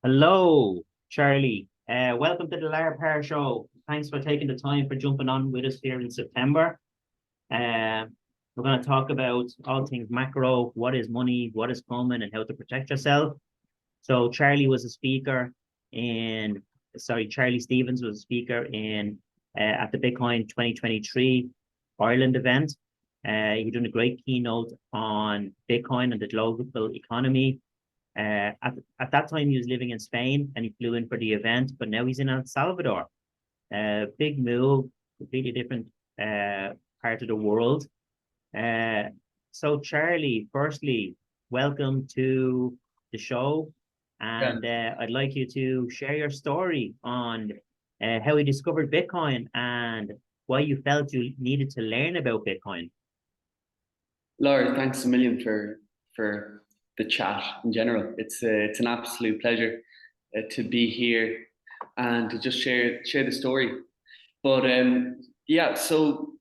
Hello, Charlie. Welcome to the Larpar Show. Thanks for taking the time for jumping on with us here in September. Uh, we're going to talk about all things macro, what is money, what is coming, and how to protect yourself. So Charlie was a speaker Charlie Stevens was a speaker at the Bitcoin 2023 Ireland event. He done a great keynote on Bitcoin and the global economy. At that time, he was living in Spain and he flew in for the event, but now he's in El Salvador. Big move, completely different part of the world. So, Charlie, firstly, welcome to the show. And I'd like you to share your story on how you discovered Bitcoin and why you felt you needed to learn about Bitcoin. Laura, thanks a million for the chat in general. It's an absolute pleasure to be here and to just share the story. But so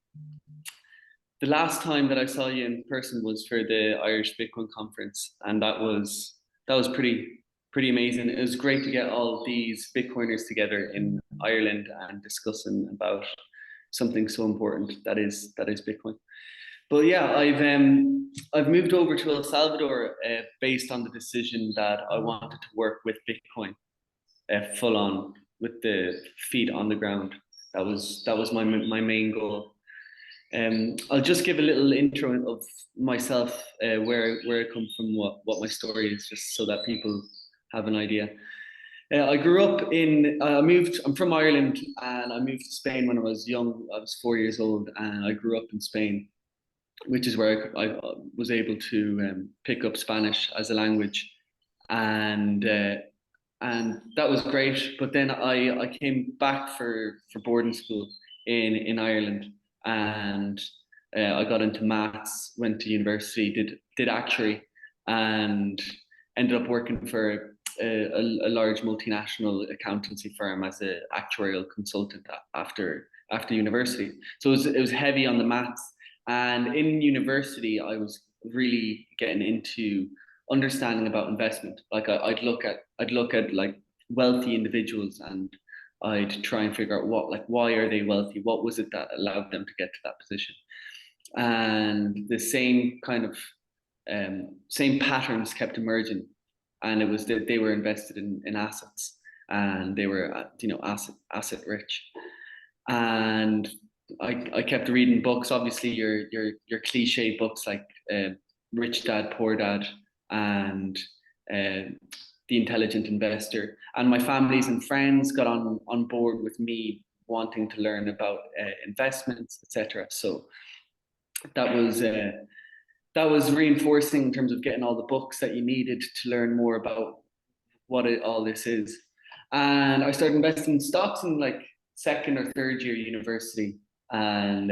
the last time that I saw you in person was for the Irish Bitcoin conference, and that was pretty amazing. It was great to get all these Bitcoiners together in Ireland and discussing about something so important that is Bitcoin. But yeah, I've moved over to El Salvador based on the decision that I wanted to work with Bitcoin, full on with the feet on the ground. That was my main goal. I'll just give a little intro of myself, where I come from, what my story is, just so that people have an idea. I grew up I'm from Ireland, and I moved to Spain when I was young. I was 4 years old, and I grew up in Spain, which is where I was able to pick up Spanish as a language, and that was great. But then I came back for boarding school in Ireland, and I got into maths, went to university, did actuary, and ended up working for a large multinational accountancy firm as an actuarial consultant after university. So it was heavy on the maths. And in university, I was really getting into understanding about investment. Like I'd look at like wealthy individuals, and I'd try and figure out why are they wealthy? What was it that allowed them to get to that position? And the same kind of same patterns kept emerging, and it was that they were invested in assets, and they were asset rich. And I kept reading books, obviously your cliche books like Rich Dad, Poor Dad, and The Intelligent Investor. And my families and friends got on board with me wanting to learn about investments, etc. So that was reinforcing in terms of getting all the books that you needed to learn more about what all this is. And I started investing in stocks in like second or third year university, and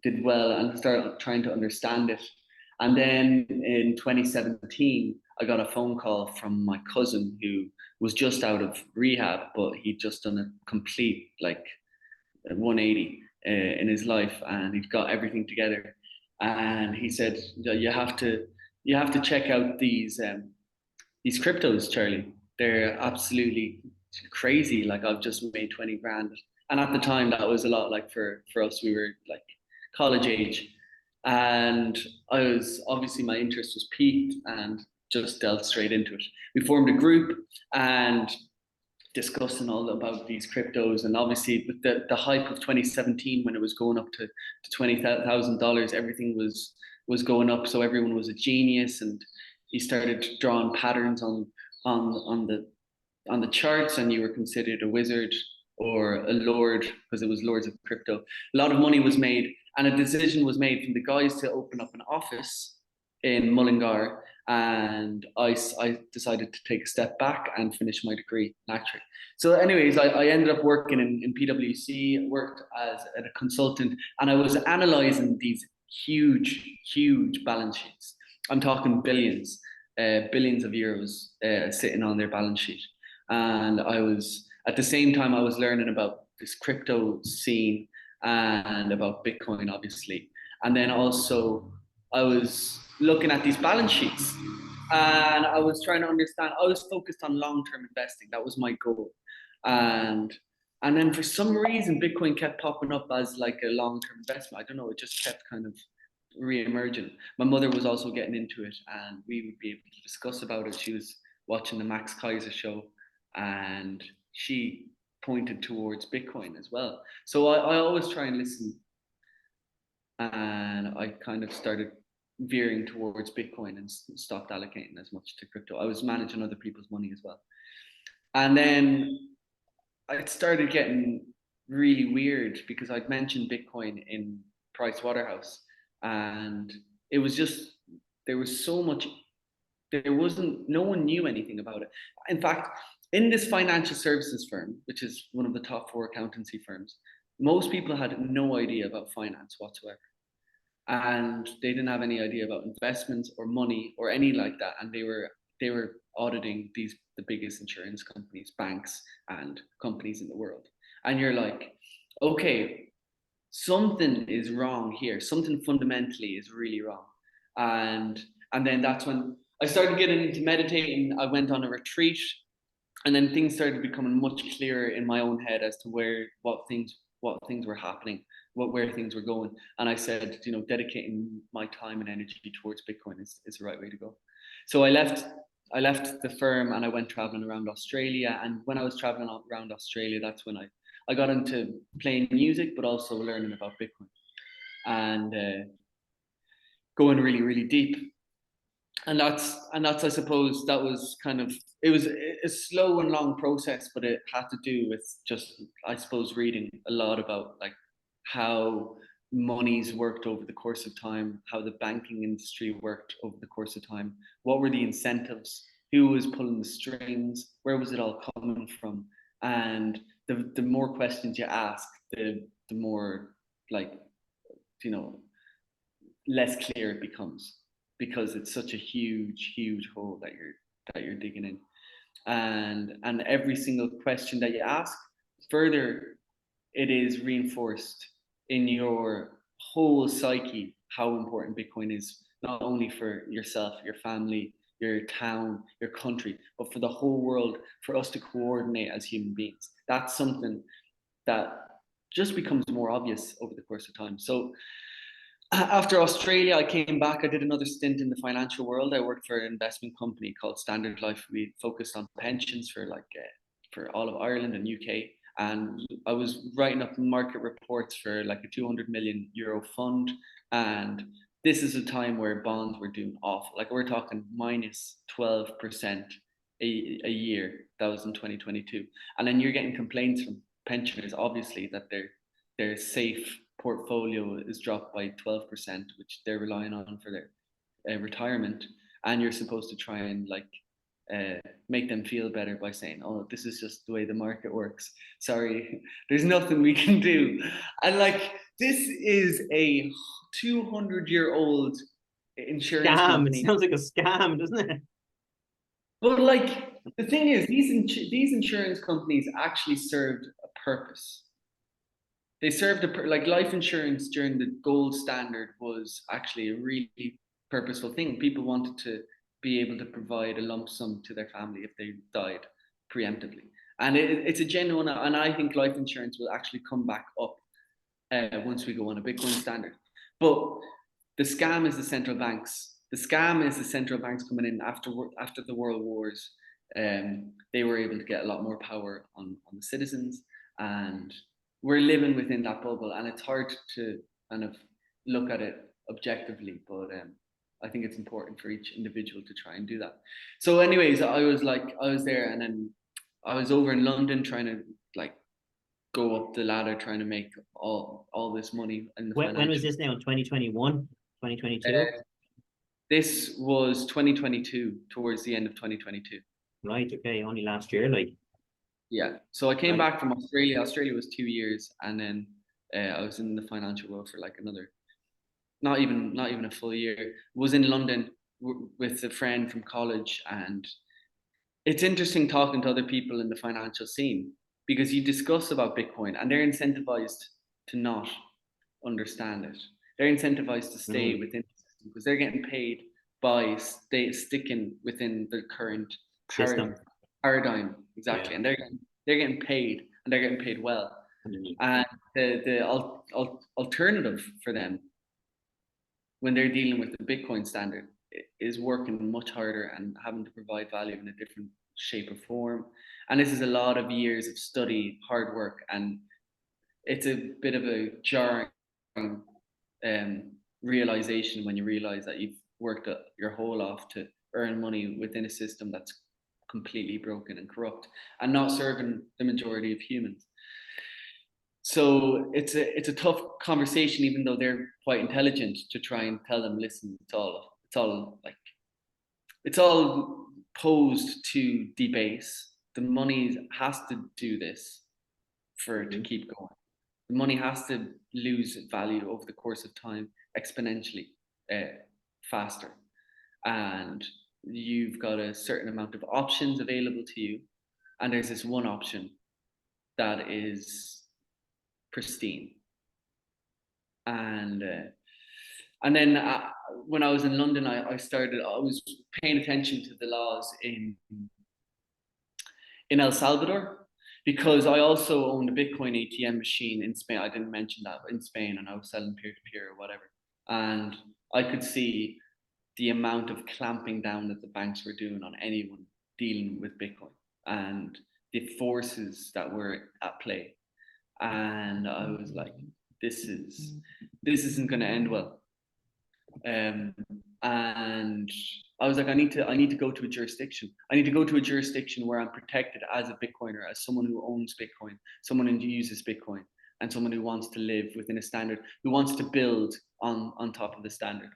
did well and started trying to understand it. And then in 2017, I got a phone call from my cousin who was just out of rehab, but he'd just done a complete 180 in his life, and he'd got everything together. And he said, "You have to check out these cryptos, Charlie. They're absolutely crazy. Like I've just made 20 grand." And at the time, that was a lot. Like for us, we were like college age, and obviously my interest was piqued and just delved straight into it. We formed a group and discussing all about these cryptos, and obviously with the hype of 2017 when it was going up to $20,000, everything was going up. So everyone was a genius, and he started drawing patterns on the charts, and you were considered a wizard or a lord because it was lords of crypto. A lot of money was made, and a decision was made from the guys to open up an office in Mullingar. And I decided to take a step back and finish my degree in actuary. So anyways, I ended up working in PwC, worked as a consultant, and I was analyzing these huge balance sheets. I'm talking billions of euros sitting on their balance sheet. And at the same time, I was learning about this crypto scene and about Bitcoin, obviously. And then also I was looking at these balance sheets, And I was trying to understand. I was focused on long-term investing. That was my goal. And then for some reason, Bitcoin kept popping up as like a long-term investment. I don't know. It just kept kind of re-emerging. My mother was also getting into it, and we would be able to discuss about it. She was watching the Max Kaiser show, and she pointed towards Bitcoin as well. So I always try and listen, and I kind of started veering towards Bitcoin and stopped allocating as much to crypto. I was managing other people's money as well. And then it started getting really weird because I'd mentioned Bitcoin in Price Waterhouse, and it was just, there was so much, no one knew anything about it. In fact, in this financial services firm, which is one of the top 4 accountancy firms, most people had no idea about finance whatsoever. And they didn't have any idea about investments or money or any like that. And they were auditing the biggest insurance companies, banks, and companies in the world. And you're like, okay, something is wrong here. Something fundamentally is really wrong. And then that's when I started getting into meditating. I went on a retreat, and then things started becoming much clearer in my own head as to what things were happening, where things were going. And I said, dedicating my time and energy towards Bitcoin is the right way to go. So I left the firm and I went traveling around Australia. And when I was traveling around Australia, that's when I got into playing music, but also learning about Bitcoin and going really, really deep. And that's, I suppose, that was kind of, it was a slow and long process, but it had to do with just, I suppose, reading a lot about like how monies worked over the course of time, how the banking industry worked over the course of time, what were the incentives, who was pulling the strings, where was it all coming from? And the more questions you ask, the more, like, less clear it becomes, because it's such a huge hole that you're digging in. And every single question that you ask, further, it is reinforced in your whole psyche how important Bitcoin is, not only for yourself, your family, your town, your country, but for the whole world, for us to coordinate as human beings. That's something that just becomes more obvious over the course of time. So after Australia, I came back. I did another stint in the financial world. I worked for an investment company called Standard Life. We focused on pensions for for all of Ireland and UK. And I was writing up market reports for like a 200 million euro fund. And this is a time where bonds were doing awful. Like, we're talking minus 12% a year. That was in 2022. And then you're getting complaints from pensioners, obviously, that their safe portfolio is dropped by 12%, which they're relying on for their retirement. And you're supposed to try and make them feel better by saying, oh, this is just the way the market works. Sorry, there's nothing we can do. And this is a 200-year-old insurance Scam. company. It sounds like a scam, doesn't it? But the thing is, these insurance companies actually served a purpose. They served life insurance during the gold standard was actually a really purposeful thing. People wanted to be able to provide a lump sum to their family if they died preemptively. And it's a genuine, and I think life insurance will actually come back up once we go on a Bitcoin standard. But the scam is the central banks. The scam is the central banks coming in after the world wars. They were able to get a lot more power on the citizens, and we're living within that bubble, and it's hard to kind of look at it objectively, but I think it's important for each individual to try and do that. So anyways, I was there, and then I was over in London trying to go up the ladder, trying to make all this money in the When was this now? In 2021, 2022? This was 2022, towards the end of 2022. Right, okay, only last year, Yeah, so I came back from Australia. Australia was 2 years, and then I was in the financial world for another, not even a full year. Was in London with a friend from college, and it's interesting talking to other people in the financial scene, because you discuss about Bitcoin and they're incentivized to not understand it. They're incentivized to stay within the system because they're getting paid by sticking within the current System. paradigm, exactly. Yeah. And they're getting paid, and they're getting paid well. Underneath. And the alternative for them when they're dealing with the Bitcoin standard is working much harder and having to provide value in a different shape or form. And this is a lot of years of study, hard work, and it's a bit of a jarring realization when you realize that you've worked your whole life to earn money within a system that's completely broken and corrupt and not serving the majority of humans. So it's a tough conversation, even though they're quite intelligent, to try and tell them, listen, it's all posed to debase. The money has to do this for it to keep going. The money has to lose value over the course of time exponentially faster. And you've got a certain amount of options available to you. And there's this one option that is pristine. And then when I was in London, I was paying attention to the laws in El Salvador, because I also owned a Bitcoin ATM machine in Spain. I didn't mention that, but in Spain, and I was selling peer-to-peer or whatever. And I could see the amount of clamping down that the banks were doing on anyone dealing with Bitcoin and the forces that were at play. And I was like, this isn't going to end well. And I was like, I need to go to a jurisdiction. I need to go to a jurisdiction where I'm protected as a Bitcoiner, as someone who owns Bitcoin, someone who uses Bitcoin, and someone who wants to live within a standard, who wants to build on top of the standard.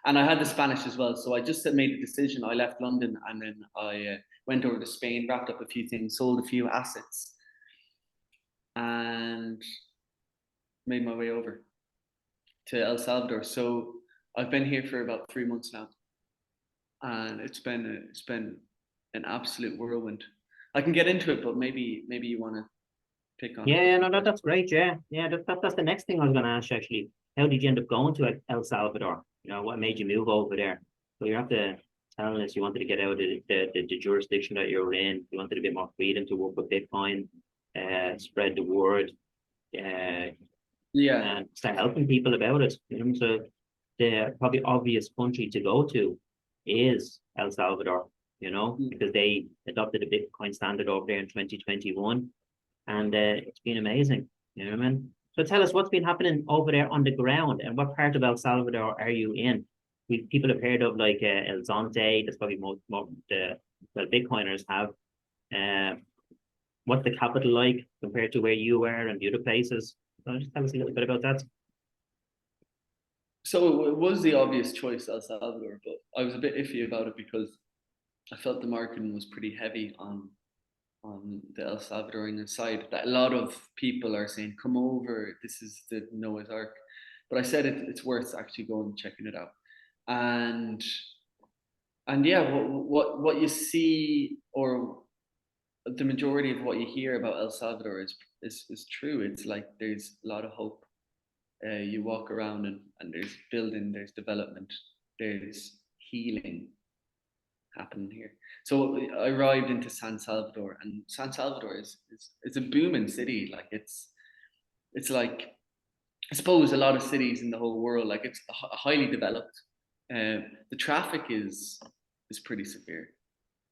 And I had the Spanish as well. So I just made a decision. I left London, and then I went over to Spain, wrapped up a few things, sold a few assets, and made my way over to El Salvador. So I've been here for about 3 months now, and it's been an absolute whirlwind. I can get into it, but maybe you want to pick on. Yeah, no, that's great. Yeah, that's the next thing I was going to ask you, actually. How did you end up going to El Salvador? You know, what made you move over there? So you have to tell us you wanted to get out of the jurisdiction that you were in. You wanted a bit more freedom to work with Bitcoin, spread the word, and start helping people about it. You know, so the probably obvious country to go to is El Salvador, you know, because they adopted a Bitcoin standard over there in 2021, and it's been amazing. You know what I mean? So tell us what's been happening over there on the ground, and what part of El Salvador are you in? People have heard of like El Zonte. That's probably more the Bitcoiners have. What's the capital like compared to where you were and the other places? So just tell us a little bit about that. So it was the obvious choice, El Salvador, but I was a bit iffy about it because I felt the marketing was pretty heavy on the El Salvadorian side. That a lot of people are saying, "Come over, this is the Noah's Ark," but I said it's worth actually going and checking it out. And yeah, what you see, or the majority of what you hear about El Salvador is true. It's like there's a lot of hope. You walk around and there's building, there's development, there's healing happening here. So I arrived into San Salvador, and San Salvador is a booming city. Like it's like, I suppose, a lot of cities in the whole world. Like it's highly developed. The traffic is pretty severe.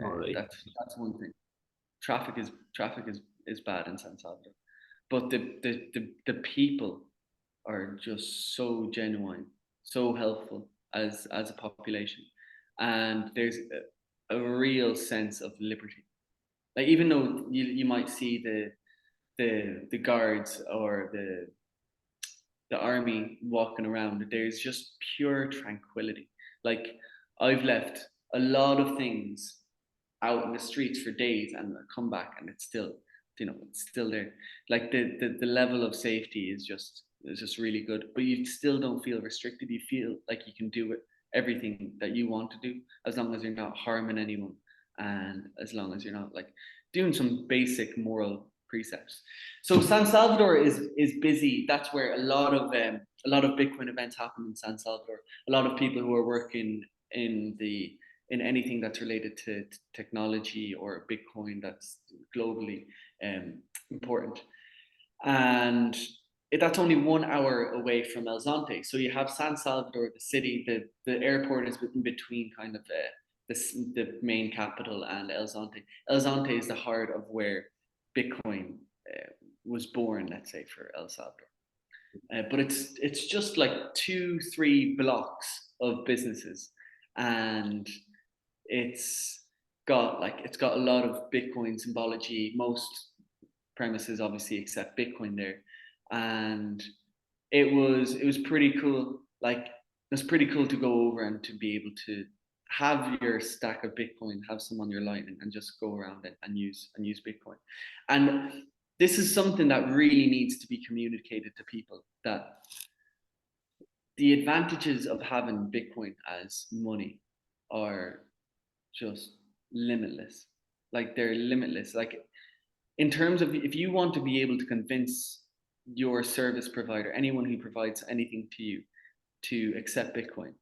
Right. That's one thing. Traffic is bad in San Salvador, but the people are just so genuine, so helpful as a population, and there's a real sense of liberty. Like even though you might see the guards or the army walking around, there's just pure tranquility. Like I've left a lot of things out in the streets for days and come back and it's still, it's still there. Like the level of safety is just really good, but you still don't feel restricted. You feel like you can do everything that you want to do, as long as you're not harming anyone, and as long as you're not like doing some basic moral precepts. So San Salvador is busy. That's where a lot of Bitcoin events happen in San Salvador. A lot of people who are working in anything that's related to technology or Bitcoin that's globally important. And that's only 1 hour away from El Zonte. So you have San Salvador, the city, the airport is in between kind of the main capital and El Zonte. El Zonte is the heart of where Bitcoin was born, let's say, for El Salvador. But it's just like 2-3 blocks of businesses, and it's got a lot of Bitcoin symbology. Most premises obviously accept Bitcoin there, and it was pretty cool. Like, it's pretty cool to go over and to be able to have your stack of Bitcoin, have some on your Lightning, and just go around it and use Bitcoin. And this is something that really needs to be communicated to people, that the advantages of having Bitcoin as money are just limitless. Like, they're limitless. Like, in terms of, if you want to be able to convince your service provider, anyone who provides anything to you, to accept Bitcoin,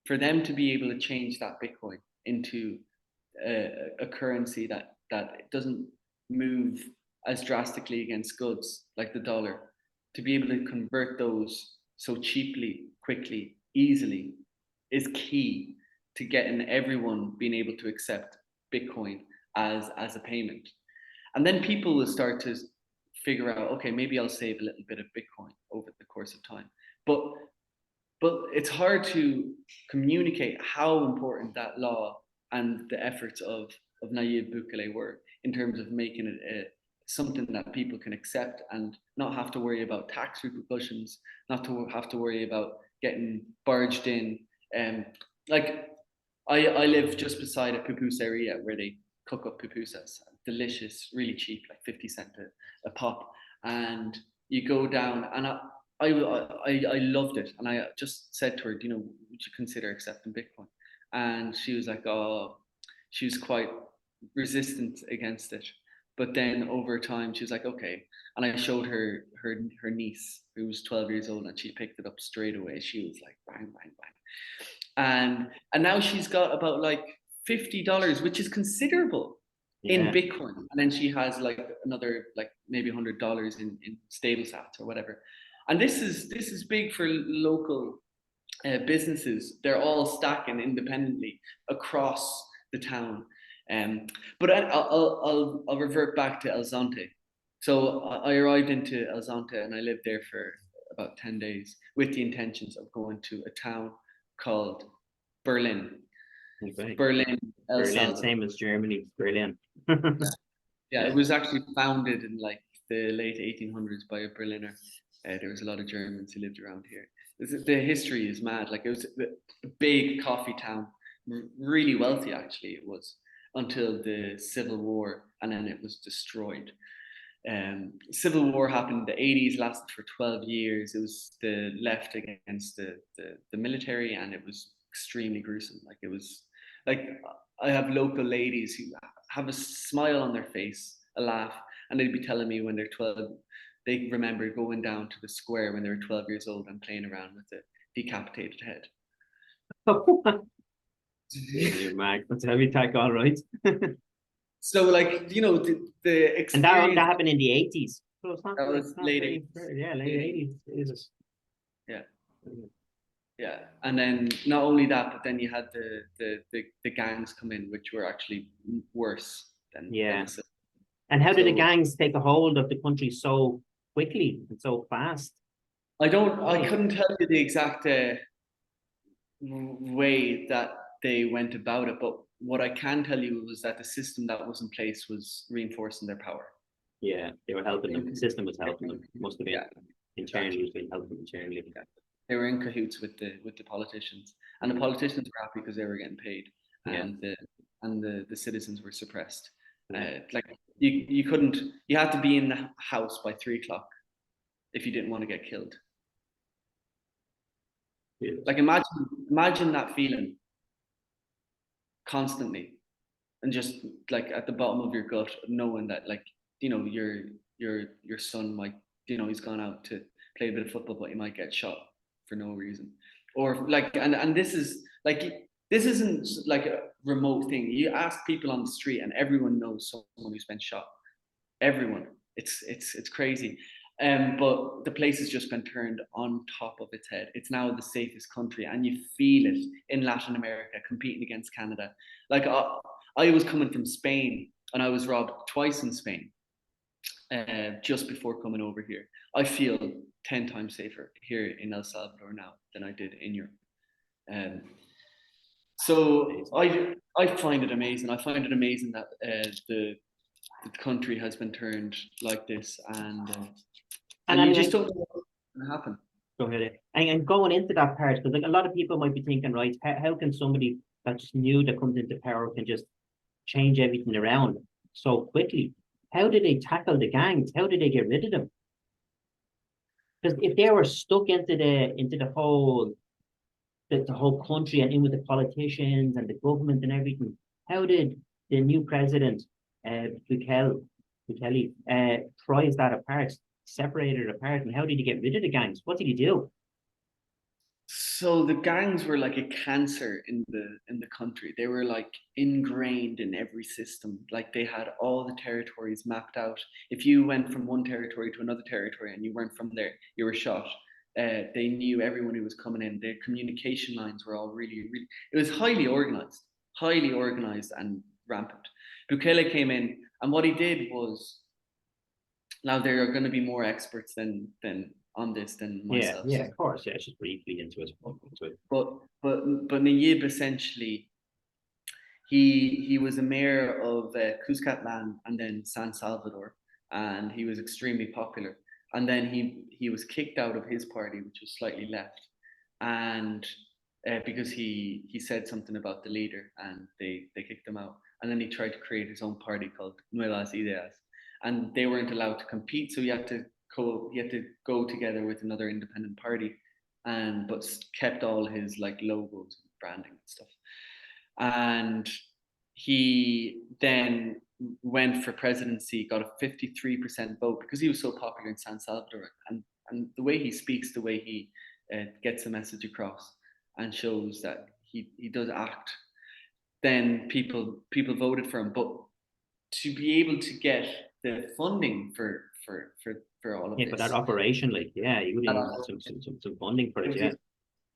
for them to be able to change that Bitcoin into a currency that doesn't move as drastically against goods like the dollar, to be able to convert those so cheaply, quickly, easily, is key to getting everyone being able to accept Bitcoin as a payment. And then people will start to figure out, okay, maybe I'll save a little bit of Bitcoin over the course of time. But it's hard to communicate how important that law and the efforts of Nayib Bukele were in terms of making it something that people can accept and not have to worry about tax repercussions, not to have to worry about getting barged in. Like, I live just beside a pupuseria where they cook up pupusas, delicious, really cheap, like 50 cents a pop. And you go down, and I loved it. And I just said to her, would you consider accepting Bitcoin? And she was like, oh, she was quite resistant against it. But then over time, she was like, okay. And I showed her niece, who was 12 years old, and she picked it up straight away. She was like, bang, bang, bang. And now she's got about like $50, which is considerable in Bitcoin. And then she has like another, like maybe $100 in stable sats or whatever. And this is big for local businesses. They're all stacking independently across the town. But I'll revert back to El Zonte. So I arrived into El Zonte and I lived there for about 10 days with the intentions of going to a town called Berlin. Okay. Berlin, El Salvador. Same as Germany, Berlin. Yeah, it was actually founded in like the late 1800s by a Berliner. There was a lot of Germans who lived around here. The history is mad. Like, it was a big coffee town, really wealthy actually it was, until the Civil War, and then it was destroyed. Civil War happened in the 80s, lasted for 12 years. It was the left against the military, and it was extremely gruesome. Like, it was like, I have local ladies who have a smile on their face, a laugh, and they'd be telling me when they're 12, they remember going down to the square when they were 12 years old and playing around with a decapitated head. You're mad. That's a heavy tack, all right. So, like, the experience. And that happened in the 80s. So it's not, that was late 80s. Yeah, late 80s. Yeah. Yeah, and then not only that, but then you had the gangs come in, which were actually worse than. Yeah. And how did the gangs take a hold of the country so quickly and so fast? I couldn't tell you the exact way that they went about it, but what I can tell you was that the system that was in place was reinforcing their power. Yeah, they were helping them. The system was helping them. Must have been internally, was being helping internally. They were in cahoots with the politicians, and the politicians were happy because they were getting paid, and the citizens were suppressed. Like, you had to be in the house by 3 o'clock if you didn't want to get killed. Yeah. Like, imagine that feeling constantly, and just like at the bottom of your gut, knowing that, like, your son might, he's gone out to play a bit of football, but he might get shot for no reason. Or like, and this is Like, this isn't like a remote thing. You ask people on the street and everyone knows someone who's been shot. Everyone. It's crazy. But the place has just been turned on top of its head. It's now the safest country, and you feel it in Latin America, competing against Canada. Like, I was coming from Spain, and I was robbed twice in Spain, just before coming over here. I feel 10 times safer here in El Salvador now than I did in Europe. Um, so I find it amazing. I find it amazing that the country has been turned like this, and you anyway, just don't know what's going to happen. go ahead. And going into that part, because like a lot of people might be thinking, right, how can somebody that's new that comes into power can just change everything around so quickly? How did they tackle the gangs? How did they get rid of them? Because if they were stuck into the whole the whole country and in with the politicians and the government and everything, how did the new president Bukele prize that apart, separate it apart, and how did he get rid of the gangs? What did he do? So the gangs were like a cancer in the country. They were like ingrained in every system. Like, they had all the territories mapped out. If you went from one territory to another territory and you weren't from there, you were shot. They knew everyone who was coming in. Their communication lines were all really, really. It was highly organized and rampant. Bukele came in, and what he did was, now there are going to be more experts than on this than Yeah, myself. yeah, of course. Yeah, just briefly into it. But Nayib, essentially, he was a mayor of Cuscatlan and then San Salvador, and he was extremely popular. And then he was kicked out of his party, which was slightly left, and because he said something about the leader, and they kicked him out. And then he tried to create his own party called Nuevas Ideas, and they weren't allowed to compete, so he had to go together with another independent party, and but kept all his like logos and branding and stuff. And he then went for presidency, got a 53% vote because he was so popular in San Salvador, and the way he speaks, the way he gets the message across, and shows that he does act. Then people voted for him, but to be able to get the funding for all of Yeah, for that this, operation, like, yeah, you would that need some funding for it, yeah.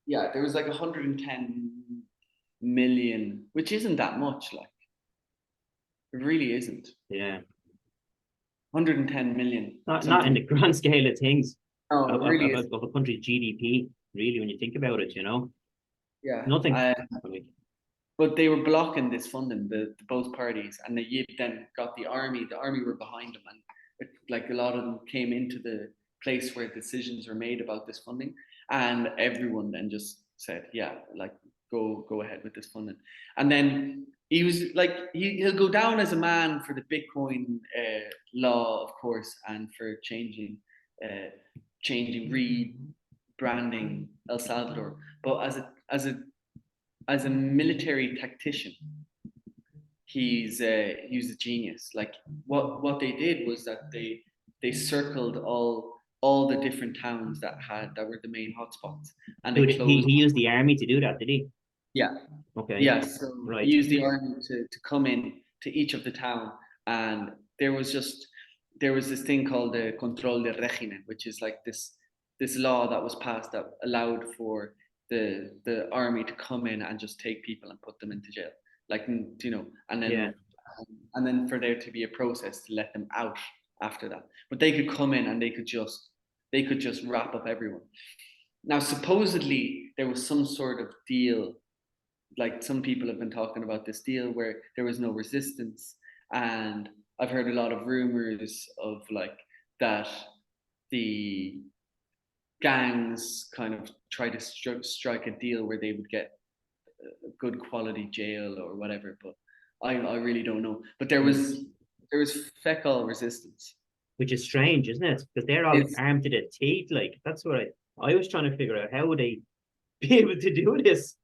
yeah, there was like 110 million, which isn't that much. Like, it really isn't. Yeah. 110 million. Not in the grand scale of things No, it really is. of a country's GDP, really, when you think about it, Yeah. Nothing. But they were blocking this funding, the both parties, and Nayib then got the army. The army were behind him, and like a lot of them came into the place where decisions were made about this funding, and everyone then just said, "Yeah, like go ahead with this funding." And then he was like, he'll go down as a man for the Bitcoin law, of course, and for changing, rebranding El Salvador. But as a military tactician, he was a genius. Like, what they did was that they circled all the different towns that were the main hotspots, and they closed. He used the army to do that, did he? Yeah. Okay. Yeah. So Right. he used the army to come in to each of the town, and there was this thing called the control de régimen, which is like this law that was passed that allowed for the army to come in and just take people and put them into jail, like, and then for there to be a process to let them out after that. But they could come in and they could just wrap up everyone. Now, supposedly there was some sort of deal, like some people have been talking about this deal where there was no resistance, and I've heard a lot of rumors of like that the gangs kind of try to strike a deal where they would get a good quality jail or whatever, but I really don't know. But there was feck all resistance, which is strange, isn't it? Because they're all armed to the teeth. Like, that's what I was trying to figure out. How would they be able to do this?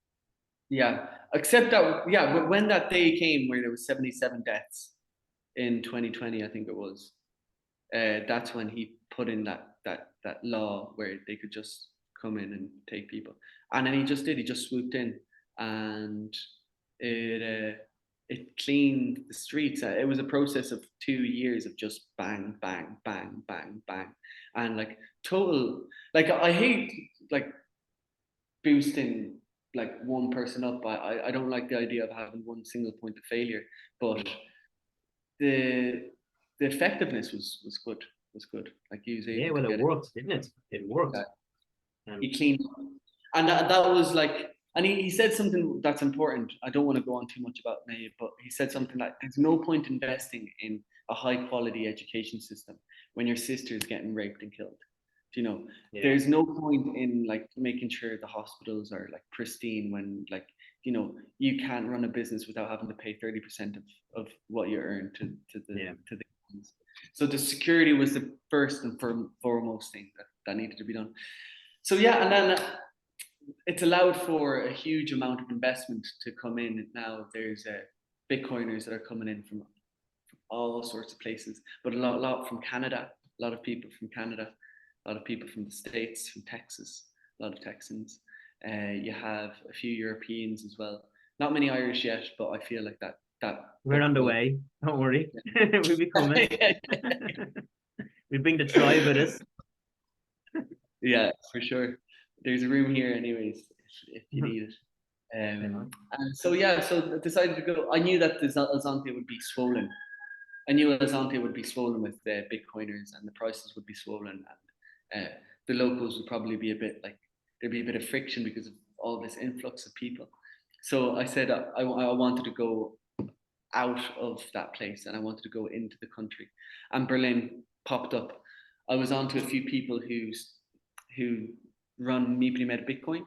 Yeah, except that, yeah, when that day came where there was 77 deaths in 2020, I think it was, that's when he put in that law where they could just come in and take people. And then he just swooped in, and it cleaned the streets. It was a process of 2 years of just bang, bang, bang, bang, bang, and like total. Like I hate like boosting like one person up. I don't like the idea of having one single point of failure, but the the effectiveness was good. Was good. Like he was Yeah, able to well, it get it. worked, didn't it? It worked. And He cleaned up. And that was like, and he said something that's important. I don't want to go on too much about Nayib, but he said something like, there's no point investing in a high quality education system when your sister is getting raped and killed. You know, yeah, there's no point in like making sure the hospitals are like pristine when like, you know, you can't run a business without having to pay 30% of what you earn to the so the security was the first and foremost thing that needed to be done. So yeah, and then it's allowed for a huge amount of investment to come in. Now there's Bitcoiners that are coming in from all sorts of places, but a lot from Canada, a lot of people from Canada, a lot of people from the States, from Texas, a lot of Texans. You have a few Europeans as well. Not many Irish yet, but I feel like that we're on the way. Don't worry, we'll be coming. We bring the tribe with us. Yeah, for sure. There's a room here, anyways, if you need it. And so yeah, so I decided to go. I knew that the Alzante would be swollen. I knew Alzante would be swollen with the Bitcoiners, and the prices would be swollen, and the locals would probably be a bit like there'd be a bit of friction because of all this influx of people. So I said I wanted to go out of that place, and I wanted to go into the country, and Berlin popped up. I was on to a few people who run Mi Primer Bitcoin,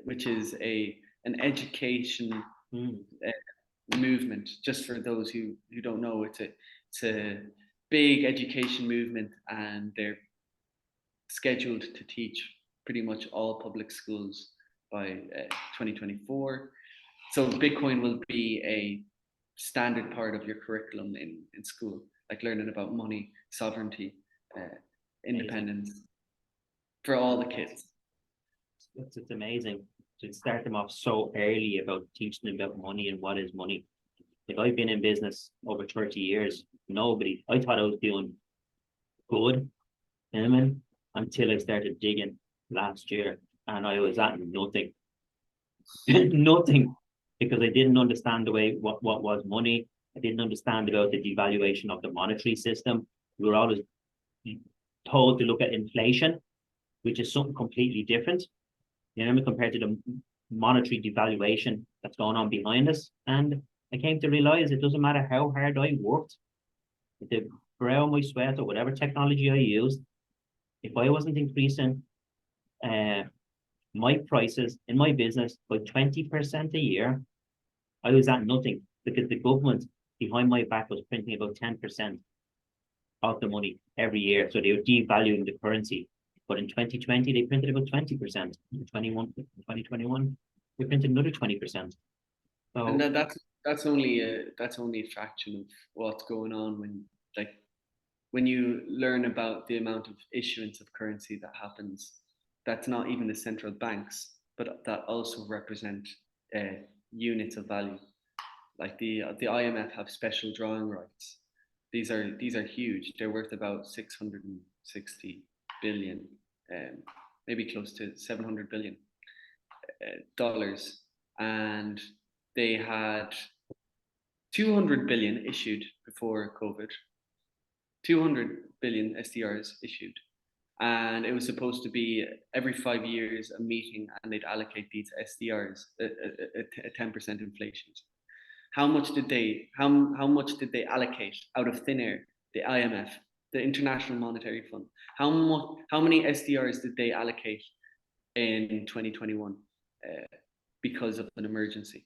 which is an education movement. Just for those who don't know, it's a big education movement, and they're scheduled to teach pretty much all public schools by 2024. So Bitcoin will be a standard part of your curriculum in school, like learning about money, sovereignty, independence for all the kids. It's amazing to start them off so early about teaching them about money and what is money. Like I've been in business over 30 years. I thought I was doing good, you know what I mean? Until I started digging last year, and I was at nothing. Nothing, because I didn't understand the way what was money. I didn't understand about the devaluation of the monetary system. We were always told to look at inflation, which is something completely different, you know what I mean, compared to the monetary devaluation that's going on behind us. And I came to realize it doesn't matter how hard I worked, the brow, my sweat, or whatever technology I used, if I wasn't increasing my prices in my business by 20% a year, I was at nothing, because the government behind my back was printing about 10% of the money every year. So they were devaluing the currency. But in 2020, they printed about 20%. In 2021, they printed another 20%. So, and that's only a fraction of what's going on when you learn about the amount of issuance of currency that happens. That's not even the central banks, but that also represent units of value. Like the IMF have special drawing rights. These are huge. They're worth about 660 billion, maybe close to 700 billion dollars, and they had 200 billion issued before COVID. 200 billion SDRs issued, and it was supposed to be every 5 years a meeting, and they'd allocate these SDRs a 10% inflation. How much did they allocate out of thin air? The IMF, the International Monetary Fund. How many SDRs did they allocate in 2021 because of an emergency?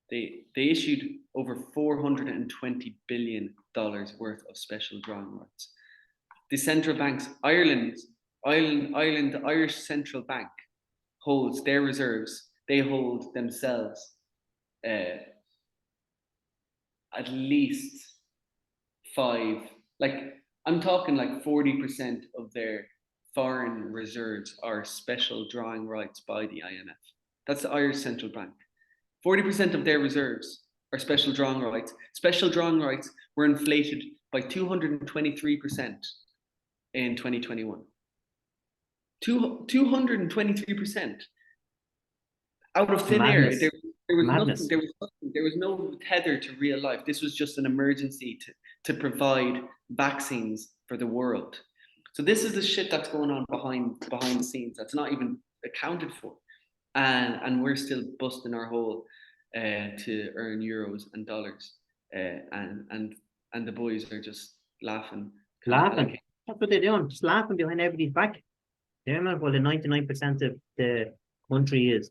They issued over $420 billion worth of special drawing rights. The central banks, Ireland, the Irish Central Bank holds their reserves. They hold themselves at least I'm talking like 40% of their foreign reserves are special drawing rights by the IMF. That's the Irish Central Bank. 40% of their reserves are special drawing rights. Special drawing rights were inflated by 223% in 2021. 223% out of thin air. Madness. There was Madness. nothing. There was no tether to real life. This was just an emergency to provide vaccines for the world. So this is the shit that's going on behind the scenes that's not even accounted for, and we're still busting our hole to earn euros and dollars, and the boys are just laughing. Laughing. That's what they're doing. Just laughing behind everybody's back. They remember, well, the 99% of the country is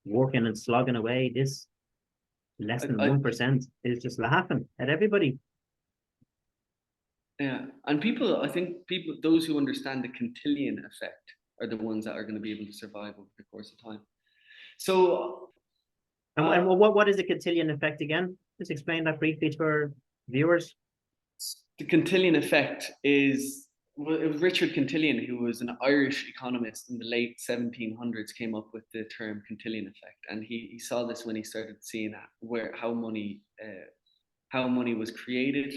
working and slogging away. This less than 1% is just laughing at everybody. Yeah, and I think those who understand the cotillion effect are the ones that are going to be able to survive over the course of time. So, and what is the cotillion effect again? Just explain that briefly to our viewers. The cotillion effect is, well, it was Richard Cotillion, who was an Irish economist in the late 1700s, came up with the term cotillion effect, and he saw this when he started seeing how money was created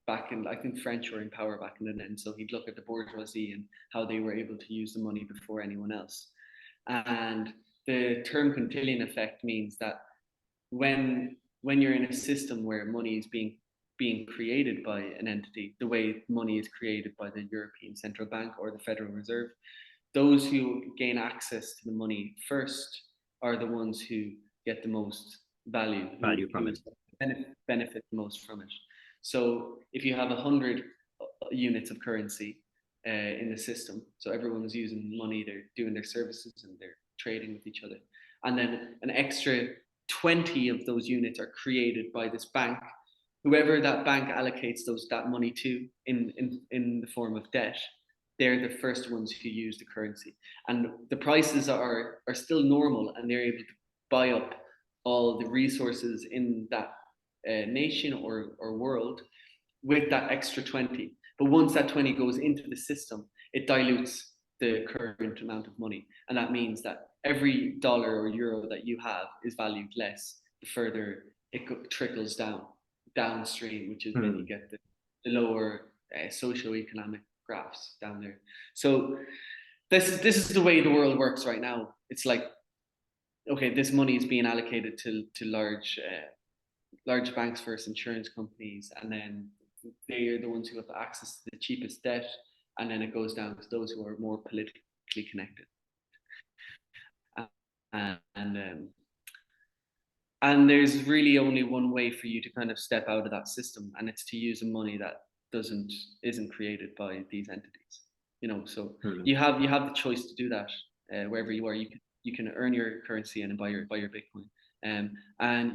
back in, I think French were in power back in the day, and so he'd look at the bourgeoisie and how they were able to use the money before anyone else. And the term cotillion effect means that when you're in a system where money is being created by an entity, the way money is created by the European Central Bank or the Federal Reserve, those who gain access to the money first are the ones who get the most value from it, benefit the most from it. So if you have 100 units of currency in the system, so everyone's using money, they're doing their services and they're trading with each other, and then an extra 20 of those units are created by this bank. Whoever that bank allocates that money to in the form of debt, they're the first ones who use the currency, and the prices are still normal, and they're able to buy up all the resources in that nation or world with that extra 20. But once that 20 goes into the system, it dilutes the current amount of money, and that means that every dollar or euro that you have is valued less the further it trickles downstream, which is when you get the lower socioeconomic graphs down there. So this is the way the world works right now. It's like, okay, this money is being allocated to large banks first, insurance companies, and then they are the ones who have access to the cheapest debt, and then it goes down to those who are more politically connected. And there's really only one way for you to kind of step out of that system, and it's to use money that isn't created by these entities. So you have the choice to do that wherever you are. You can earn your currency and buy your Bitcoin, and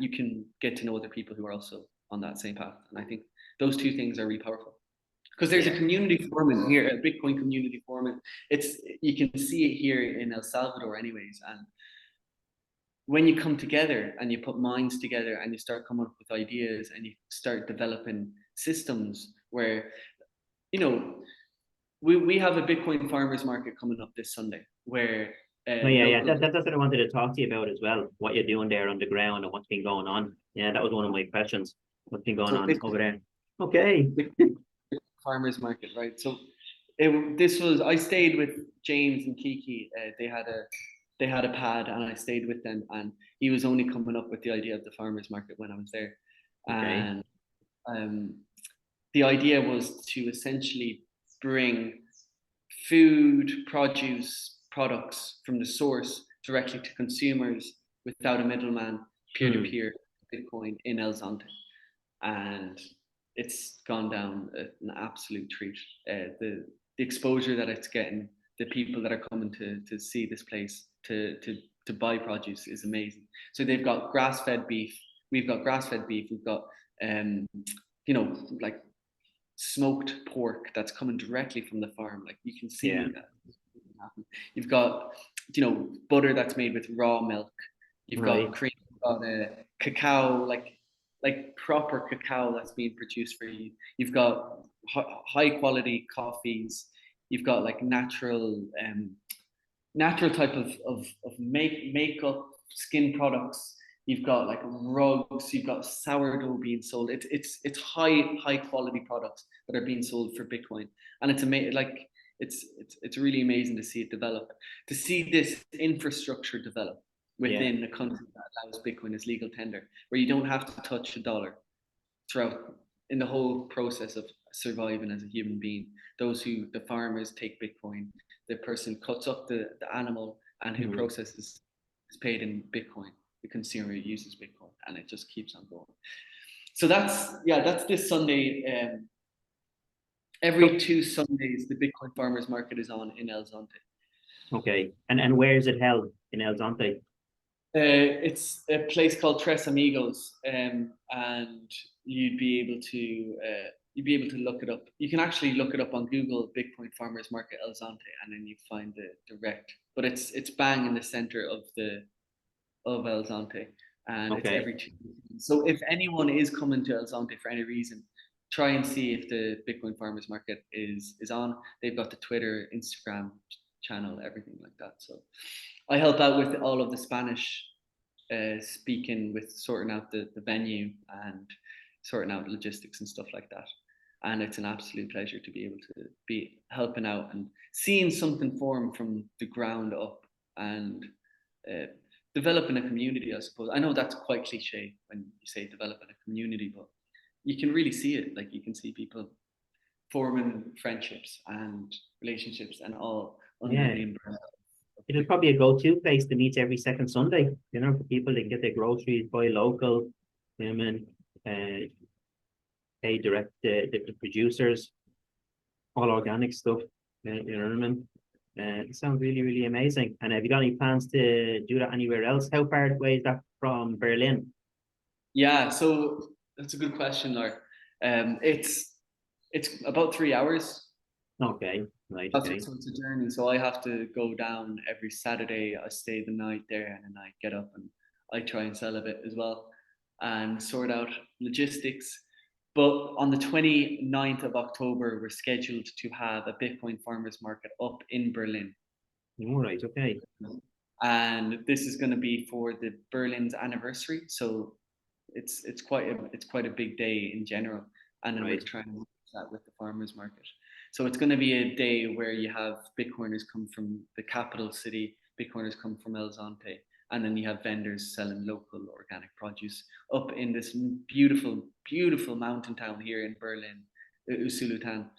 you can get to know other people who are also on that same path. And I think those two things are really powerful, because there's a community forming here, a Bitcoin community forming. You can see it here in El Salvador, anyways, and when you come together and you put minds together and you start coming up with ideas and you start developing systems where, we have a Bitcoin farmers market coming up this Sunday where that's what I wanted to talk to you about as well, what you're doing there on the ground and what's been going on. Yeah, that was one of my questions. What's been going on over there? Okay. Farmers market, right? So I stayed with James and Kiki. They had a pad, and I stayed with them, and he was only coming up with the idea of the farmers market when I was there. Okay. And the idea was to essentially bring food, produce, products from the source directly to consumers without a middleman, peer-to-peer Bitcoin in El Zonte. And it's gone down an absolute treat. The exposure that it's getting, the people that are coming to see this place, to buy produce is amazing. So they've got grass-fed beef. We've got grass-fed beef. We've got like smoked pork that's coming directly from the farm. Like you can see that happen. You've got butter that's made with raw milk. You've got cream. You've got cacao, like proper cacao that's being produced for you. You've got high quality coffees. You've got like natural type of makeup, skin products. You've got like rugs. You've got sourdough being sold. It's high quality products that are being sold for Bitcoin, and it's amazing. Like it's really amazing to see it develop, to see this infrastructure develop within a country that allows Bitcoin as legal tender, where you don't have to touch a dollar throughout in the whole process of surviving as a human being. The farmers take Bitcoin, the person cuts up the animal and who processes is paid in Bitcoin. The consumer uses Bitcoin, and it just keeps on going. So that's this Sunday. Every 2 Sundays, the Bitcoin Farmers Market is on in El Zonte. Okay, and where is it held in El Zonte? It's a place called Tres Amigos, and you'd be able to look it up. You can actually look it up on Google, Bitcoin Farmers Market El Zonte, and then you find the direct. But it's bang in the center of El Zonte, and it's every 2 weeks. So if anyone is coming to El Zonte for any reason, try and see if the Bitcoin Farmers Market is on. They've got the Twitter, Instagram channel, everything like that. So I help out with all of the Spanish speaking, with sorting out the venue and sorting out logistics and stuff like that. And it's an absolute pleasure to be able to be helping out and seeing something form from the ground up, and developing a community, I suppose. I know that's quite cliche when you say developing a community, but you can really see it. Like, you can see people forming friendships and relationships and all under the umbrella. It'll probably a go-to place to meet every second Sunday, you know, for people. They can get their groceries, buy local, you know, and pay direct the producers, all organic stuff, you know what I mean? It sounds really, really amazing. And have you got any plans to do that anywhere else? How far away is that from Berlin? Yeah, so that's a good question, Laura. It's about 3 hours. Okay, right. Okay. So it's a journey. So I have to go down every Saturday. I stay the night there, and then I get up and I try and sell a bit as well and sort out logistics. But on the 29th of October, we're scheduled to have a Bitcoin farmers market up in Berlin. All right, okay. And this is going to be for the Berlin's anniversary. So it's quite a big day in general. And then we're trying to mix that with the farmers market. So it's going to be a day where you have Bitcoiners come from the capital city, Bitcoiners come from El Zonte, and then you have vendors selling local organic produce up in this beautiful, beautiful mountain town here in Berlin, Usulután,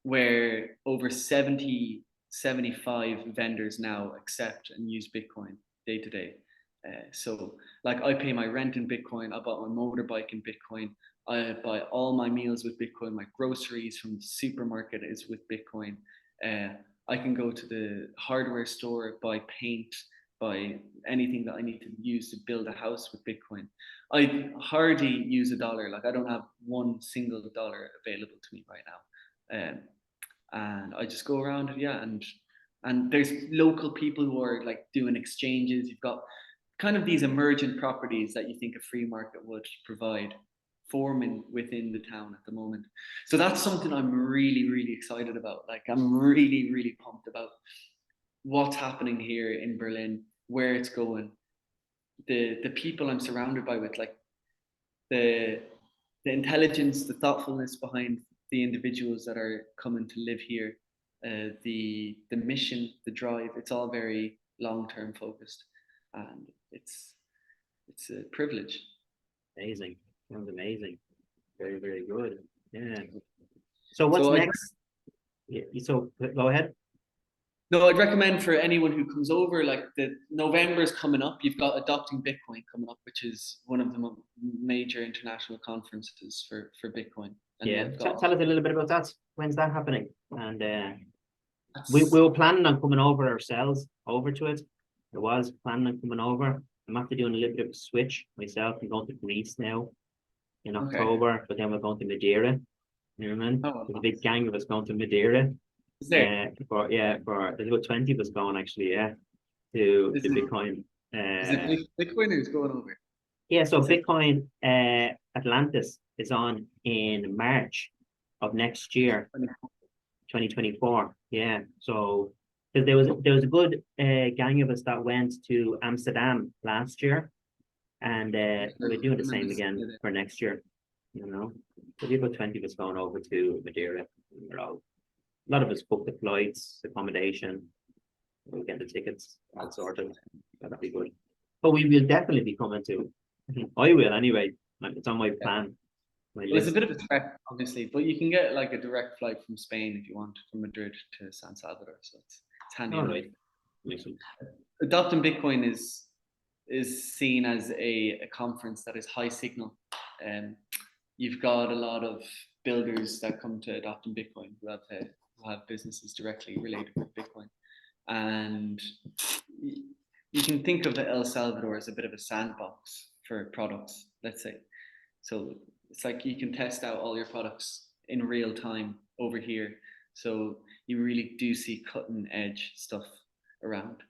where over 75 vendors now accept and use Bitcoin day to day. So like, I pay my rent in Bitcoin, I bought my motorbike in Bitcoin, I buy all my meals with Bitcoin, my groceries from the supermarket is with Bitcoin. I can go to the hardware store, buy paint, buy anything that I need to use to build a house with Bitcoin. I hardly use a dollar. Like, I don't have one single dollar available to me right now. And I just go around, and there's local people who are like doing exchanges. You've got kind of these emergent properties that you think a free market would provide forming within the town at the moment. So that's something I'm really, really excited about. Like, I'm really, really pumped about what's happening here in Berlin, where it's going, the people I'm surrounded by, with like the intelligence, the thoughtfulness behind the individuals that are coming to live here, the mission, the drive. It's all very long-term focused, and it's a privilege. Amazing. Sounds amazing. Very, very good. Yeah. So what's next? So go ahead. No, I'd recommend for anyone who comes over, like, the November's coming up. You've got Adopting Bitcoin coming up, which is one of the major international conferences for Bitcoin. And tell us a little bit about that. When's that happening? And we were planning on coming over ourselves over to it. I was planning on coming over. I'm after doing a little bit of a switch myself. I'm going to Greece now in October, but then we're going to Madeira. You know what I mean? There's a big gang of us going to Madeira. Is there? For there's about 20 of us going, actually, to Bitcoin. Is it Bitcoiners going over? Yeah, so Bitcoin Atlantis is on in March of next year, 2024. Yeah. So because there was a good gang of us that went to Amsterdam last year, and we're doing the same again for next year. You know, there'll be about 20 of us going over to Madeira. A lot of us booked the flights, accommodation, we'll get the tickets, all sorted. That'll be good. But we will definitely be coming to. I will anyway. It's on my plan. My Well, it's a list. bit of a trek, obviously, but you can get like a direct flight from Spain if you want, from Madrid to San Salvador. So it's handy All enough. right. Listen. Adopting Bitcoin is seen as a conference that is high signal. You've got a lot of builders that come to Adopting Bitcoin who have businesses directly related with Bitcoin, and you can think of El Salvador as a bit of a sandbox for products, let's say. So it's like you can test out all your products in real time over here. So you really do see cutting edge stuff around.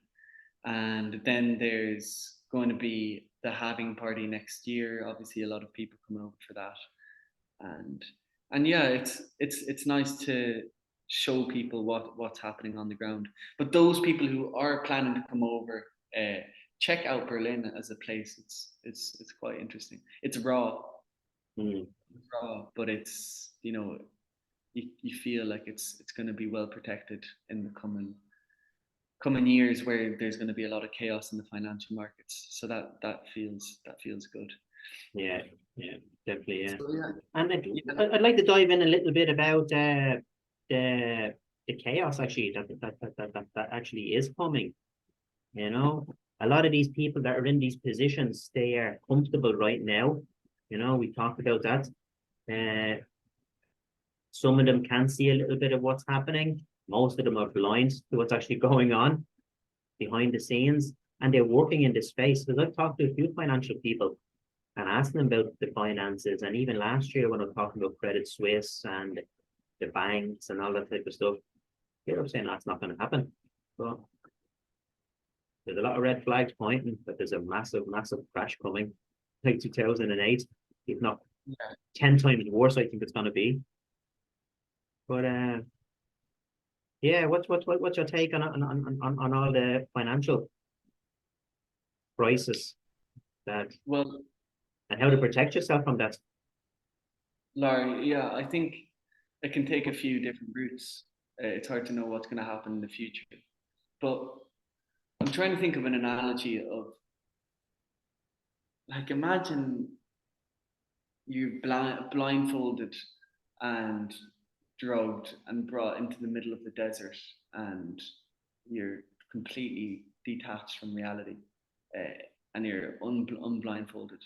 And then there's going to be the halving party next year. Obviously, a lot of people coming over for that. And yeah, it's nice to show people what's happening on the ground. But those people who are planning to come over, check out Berlin as a place. It's quite interesting. It's raw, but it's you feel like it's going to be well protected in the coming years, where there's going to be a lot of chaos in the financial markets. So that feels good. Yeah, definitely, yeah. So, yeah. And I'd like to dive in a little bit about the chaos actually that actually is coming. You know, a lot of these people that are in these positions, they are comfortable right now. You know, we talked about that. Some of them can see a little bit of what's happening. Most of them are blind to what's actually going on behind the scenes, and they're working in this space. Because I've talked to a few financial people and asking them about the finances, and even last year when I was talking about Credit Suisse and the banks and all that type of stuff, they were saying that's not going to happen. Well, there's a lot of red flags pointing that there's a massive crash coming, like 2008, if not 10 times worse. I think it's going to be. But yeah, what's your take on all the financial crisis that, Well, and how to protect yourself from that? Larry, yeah, I think it can take a few different routes. It's hard to know what's going to happen in the future, but I'm trying to think of an analogy of, like, imagine you're blindfolded and drugged and brought into the middle of the desert, and you're completely detached from reality, and you're unblindfolded.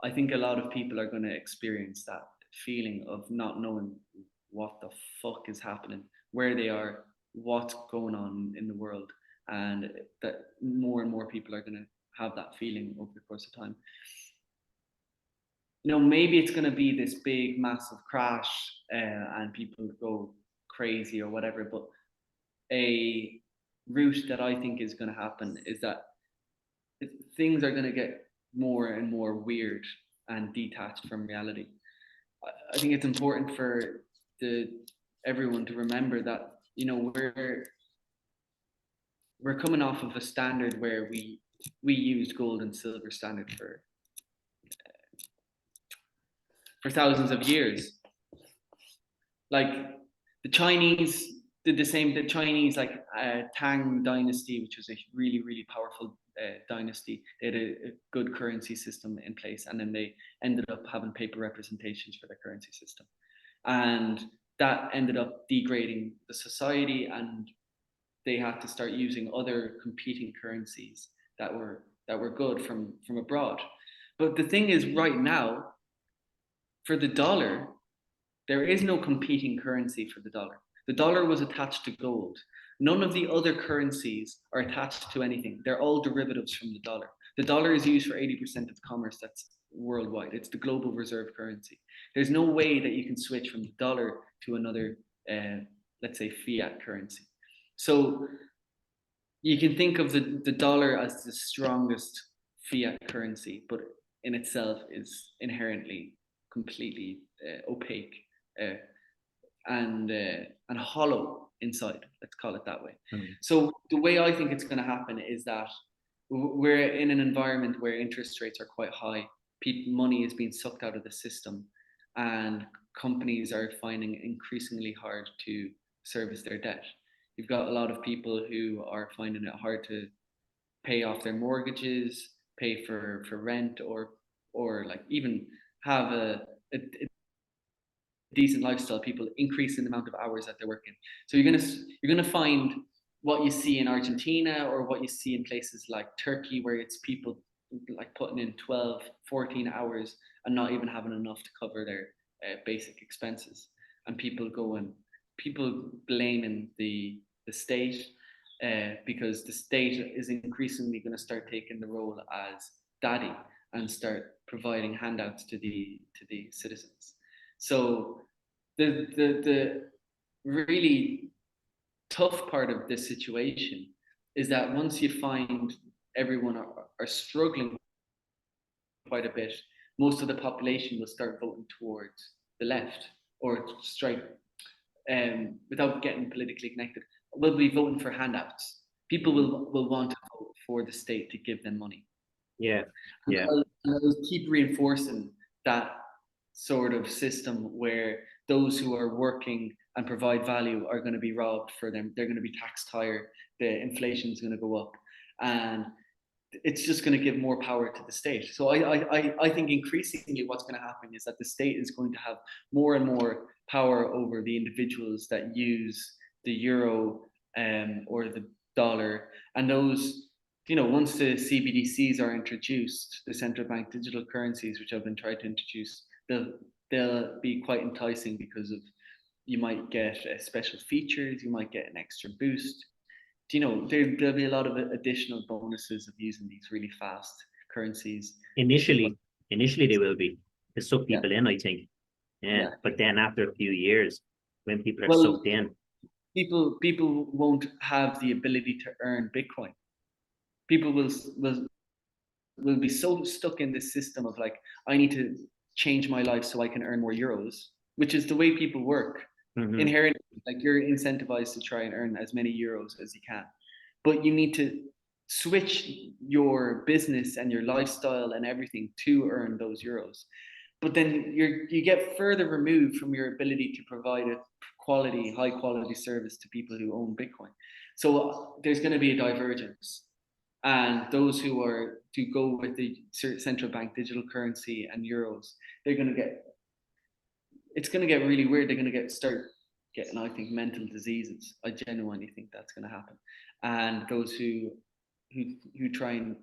I think a lot of people are going to experience that feeling of not knowing what the fuck is happening, where they are, what's going on in the world, and that more and more people are going to have that feeling over the course of time. Maybe it's going to be this big, massive crash, and people go crazy or whatever. But a route that I think is going to happen is that things are going to get more and more weird and detached from reality. I think it's important for everyone to remember that we're coming off of a standard where we used gold and silver standard for thousands of years. Like, the Chinese did the same. The Chinese, like, Tang dynasty, which was a really, really powerful dynasty, they had a good currency system in place, and then they ended up having paper representations for their currency system, and that ended up degrading the society, and they had to start using other competing currencies that were good from abroad. But the thing is, right now, for the dollar, there is no competing currency for the dollar. The dollar was attached to gold. None of the other currencies are attached to anything. They're all derivatives from the dollar. The dollar is used for 80% of commerce that's worldwide. It's the global reserve currency. There's no way that you can switch from the dollar to another, let's say, fiat currency. So you can think of the dollar as the strongest fiat currency, but in itself is inherently completely opaque, and hollow. inside. Let's call it that way. Mm. So the way I think it's going to happen is that we're in an environment where interest rates are quite high. Money is being sucked out of the system, and companies are finding it increasingly hard to service their debt. You've got a lot of people who are finding it hard to pay off their mortgages, pay for rent, or like even have a decent lifestyle. People increasing the amount of hours that they're working. So you're gonna find what you see in Argentina or what you see in places like Turkey, where it's people like putting in 12, 14 hours and not even having enough to cover their basic expenses, and people blaming the state because the state is increasingly going to start taking the role as daddy and start providing handouts to the citizens. So the really tough part of this situation is that once you find everyone are struggling quite a bit, most of the population will start voting towards the left or straight, without getting politically connected, will be voting for handouts. People will want to vote for the state to give them money. Yeah, yeah. And I'll keep reinforcing that sort of system where those who are working and provide value are going to be robbed for them. They're going to be taxed higher. The inflation is going to go up, and it's just going to give more power to the state. So I think increasingly what's going to happen is that the state is going to have more and more power over the individuals that use the euro or the dollar, and those, once the CBDCs are introduced, the central bank digital currencies, which have been tried to introduce, they'll be quite enticing because of, you might get special features, you might get an extra boost. There'll be a lot of additional bonuses of using these really fast currencies. Initially they will be to suck people in, I think. Yeah. But then after a few years, when people are sucked in, people won't have the ability to earn Bitcoin. People will be so stuck in this system of like, I need to change my life so I can earn more euros, which is the way people work. Mm-hmm. Inherently, like, you're incentivized to try and earn as many euros as you can, but you need to switch your business and your lifestyle and everything to earn those euros. But then you get further removed from your ability to provide a high quality service to people who own Bitcoin. So there's going to be a divergence, and those who are to go with the central bank digital currency and euros, it's going to get really weird. They're going to start getting, I think, mental diseases. I genuinely think that's going to happen. And those who try and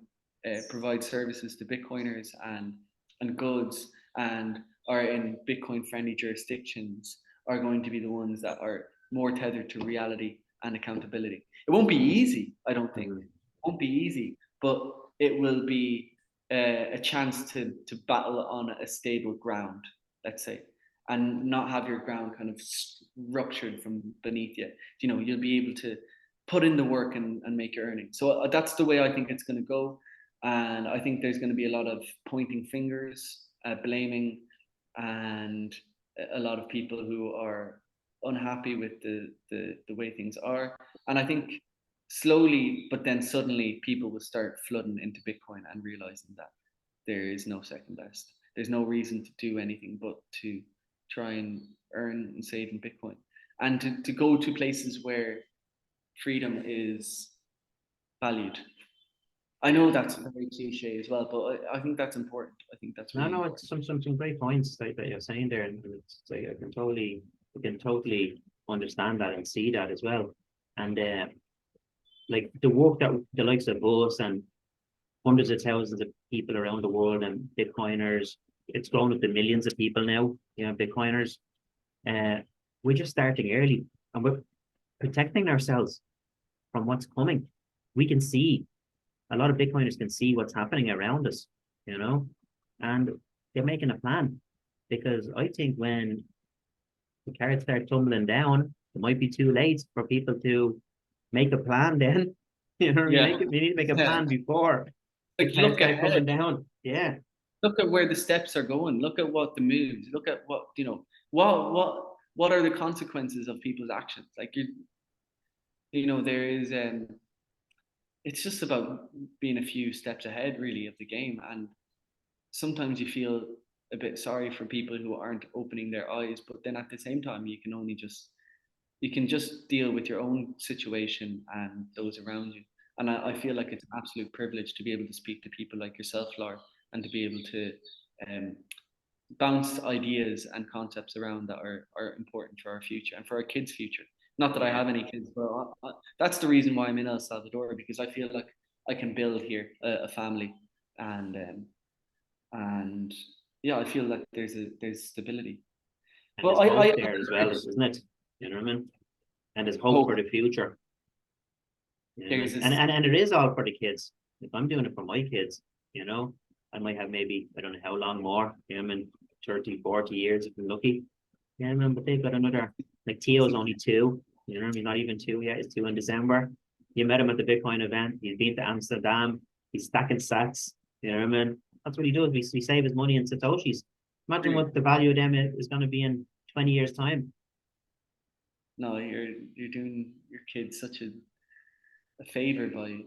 provide services to Bitcoiners and goods and are in Bitcoin friendly jurisdictions are going to be the ones that are more tethered to reality and accountability. It won't be easy, I don't think. It won't be easy, but it will be a chance to battle on a stable ground, let's say, and not have your ground kind of ruptured from beneath you. You'll be able to put in the work and make your earnings. So that's the way I think it's going to go. And I think there's going to be a lot of pointing fingers, blaming, and a lot of people who are unhappy with the way things are. And I think slowly, but then suddenly, people will start flooding into Bitcoin and realizing that there is no second best. There's no reason to do anything but to try and earn and save in Bitcoin, and to go to places where freedom is valued. I know that's very cliche as well, but I think that's important. I think that's really important. It's some great points that you're saying there, and it's like I can totally understand that and see that as well. And like the work that the likes of us and hundreds of thousands of people around the world and Bitcoiners, it's grown up to millions of people now, Bitcoiners. We're just starting early, and we're protecting ourselves from what's coming. We can see, a lot of Bitcoiners can see what's happening around us, and they're making a plan, because I think when the cards start tumbling down, it might be too late for people to make a plan then. We need to make a plan before the cards start coming down. Yeah. Look at where the steps are going. Look at what the moves. Look at what, what are the consequences of people's actions? Like, you know, there is it's just about being a few steps ahead really of the game, and sometimes you feel a bit sorry for people who aren't opening their eyes, but then at the same time you can just deal with your own situation and those around you. And I feel like it's an absolute privilege to be able to speak to people like yourself, Laura, and to be able to um, bounce ideas and concepts around that are important for our future and for our kids' future. Not that I have any kids, but that's the reason why I'm in El Salvador, because I feel like I can build here a family, and and yeah, I feel like there's stability. And But there's hope I there as well, isn't it? You know what I mean? And there's hope for hope the future. You know what I there's mean? this. And it is all for the kids. If I'm doing it for my kids, you know, I might have maybe, I don't know how long more, you know what I mean, 30, 40 years if I'm lucky. Yeah, I mean, but they've got another, like Theo's only 2, you know what I mean, not even 2 yet, he's 2 in December. You met him at the Bitcoin event, he's been to Amsterdam, he's stacking sats, you know what I mean? That's what he does, we save his money in Satoshis. Imagine what the value of them is going to be in 20 years' time. No, you're doing your kids such a favor by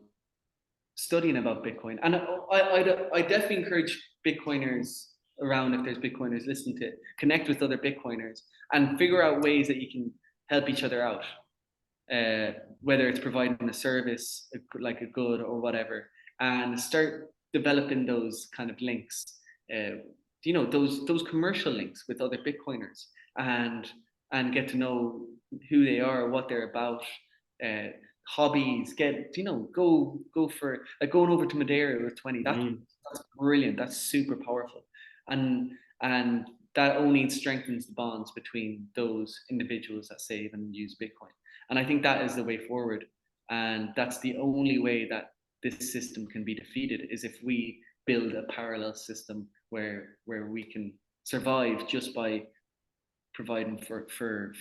studying about Bitcoin. And I definitely encourage Bitcoiners around, if there's Bitcoiners listening, to connect with other Bitcoiners and figure out ways that you can help each other out. Whether it's providing a service, like a good or whatever, and start developing those kind of links. You know, those commercial links with other Bitcoiners, and get to know who they are, what they're about, uh, hobbies. Get, you know, go for like going over to Madeira with 20. That's brilliant. That's super powerful, and and that only strengthens the bonds between those individuals that save and use Bitcoin. And I think that is the way forward. And that's the only way that this system can be defeated, is if we build a parallel system where we can survive just by providing for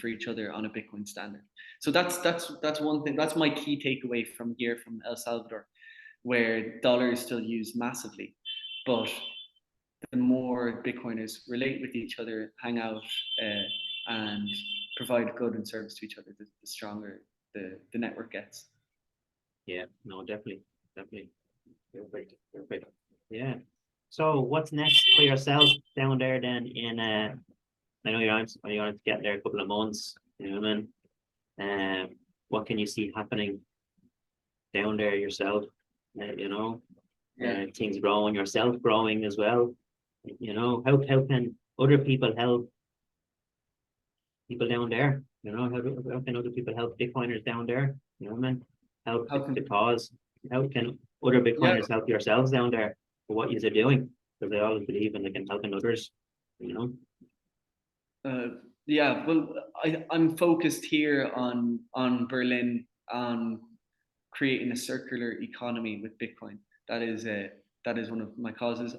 each other on a Bitcoin standard. So that's one thing. That's my key takeaway from here, from El Salvador, where dollar is still used massively, but the more Bitcoiners relate with each other, hang out, and provide good and service to each other, the stronger the network gets. Yeah, no, definitely. Perfect. Yeah. So what's next for yourself down there then in I know you're on to get there a couple of months, you know what I mean? What can you see happening down there yourself? You know, things growing, yourself growing as well. You know, how can other people help people down there? You know, how can other people help Bitcoiners down there? You know what I mean? Help the cause. How can other Bitcoiners help yourselves down there for what you're doing? Because they always believe in like in helping others, you know. Yeah, well, I'm focused here on Berlin, on creating a circular economy with Bitcoin. That is one of my causes.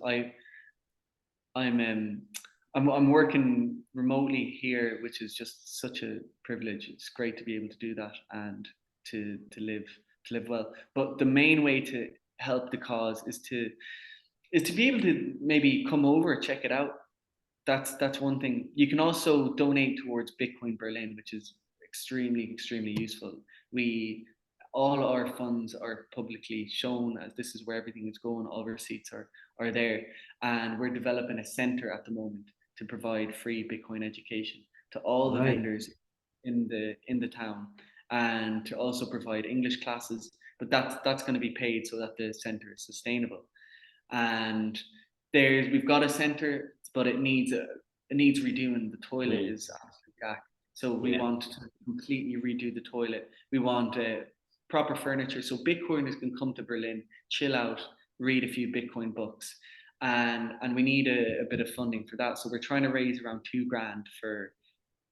I'm working remotely here, which is just such a privilege. It's great to be able to do that and to live well. But the main way to help the cause is to be able to maybe come over, check it out. That's one thing. You can also donate towards Bitcoin Berlin, which is extremely useful. All our funds are publicly shown, as this is where everything is going. All receipts are there, and we're developing a center at the moment to provide free Bitcoin education to all the vendors in the town, and to also provide English classes. But that's going to be paid so that the center is sustainable. And we've got a center, but it needs redoing. The toilet is absolutely gack. So we want to completely redo the toilet. We want proper furniture, so Bitcoiners can come to Berlin, chill out, read a few Bitcoin books, and we need a bit of funding for that. So we're trying to raise around $2,000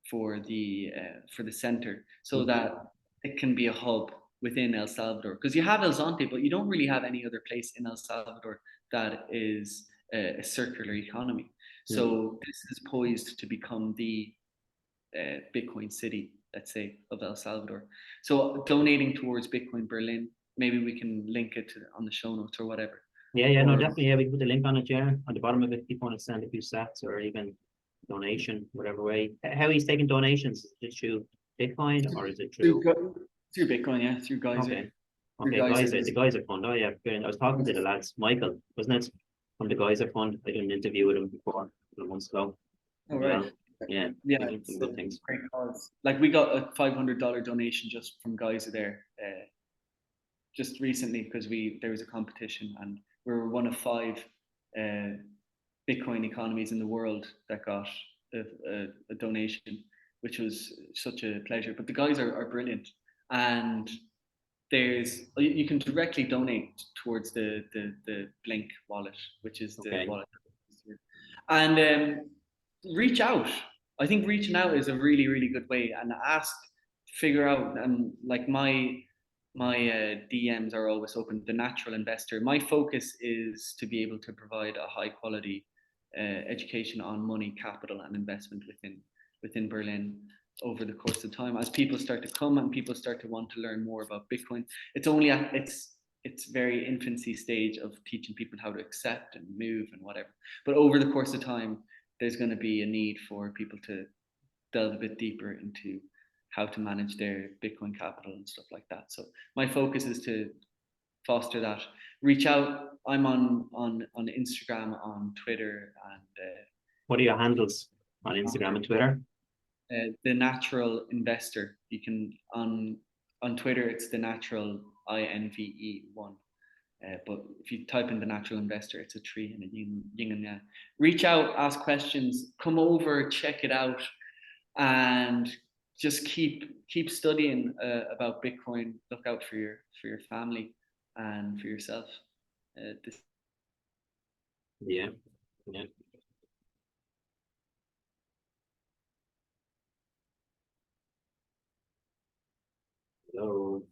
for the center, so that it can be a hub within El Salvador. Because you have El Zonte, but you don't really have any other place in El Salvador that is a circular economy. So this is poised to become the Bitcoin city, let's say, of El Salvador. So donating towards Bitcoin Berlin, maybe we can link it on the show notes or whatever. Yeah, no, definitely. Yeah, we can put the link on it, yeah, on the bottom of it. If people want to send a few sats or even donation, whatever way. How he's taking donations? Is it through Bitcoin or is it through Through Bitcoin, yeah, through Geyser. Okay. Through Okay, Geyser. Geyser, the Geyser Fund. Oh yeah, brilliant. I was talking to the lads, Michael, wasn't it? From the Geyser Fund. I did an interview with him before, a couple of months ago. Oh, as right. well. Yeah, Yeah, doing it's some a good things. great cause. Like we got a $500 donation just from Geyser there, just recently because there was a competition and we were one of 5 Bitcoin economies in the world that got a donation, which was such a pleasure. But the guys are brilliant, and you can directly donate towards the Blink wallet, which is the Okay. wallet, and reach out. I think reaching out is a really, really good way, and figure out, and like my DMs are always open. The natural investor. My focus is to be able to provide a high quality education on money, capital, and investment within Berlin over the course of time. As people start to come and people start to want to learn more about Bitcoin, it's only at its very infancy stage of teaching people how to accept and move and whatever. But over the course of time, there's going to be a need for people to delve a bit deeper into how to manage their Bitcoin capital and stuff like that. So my focus is to foster that. Reach out. I'm on Instagram, on Twitter, and What are your handles on Instagram and Twitter? The Natural Investor. You can on Twitter it's the Natural INVE1. But if you type in the Natural Investor, it's a tree and a yin and yang. Reach out, ask questions, come over, check it out, and just keep studying about Bitcoin. Look out for your family and for yourself. Yeah. Hello.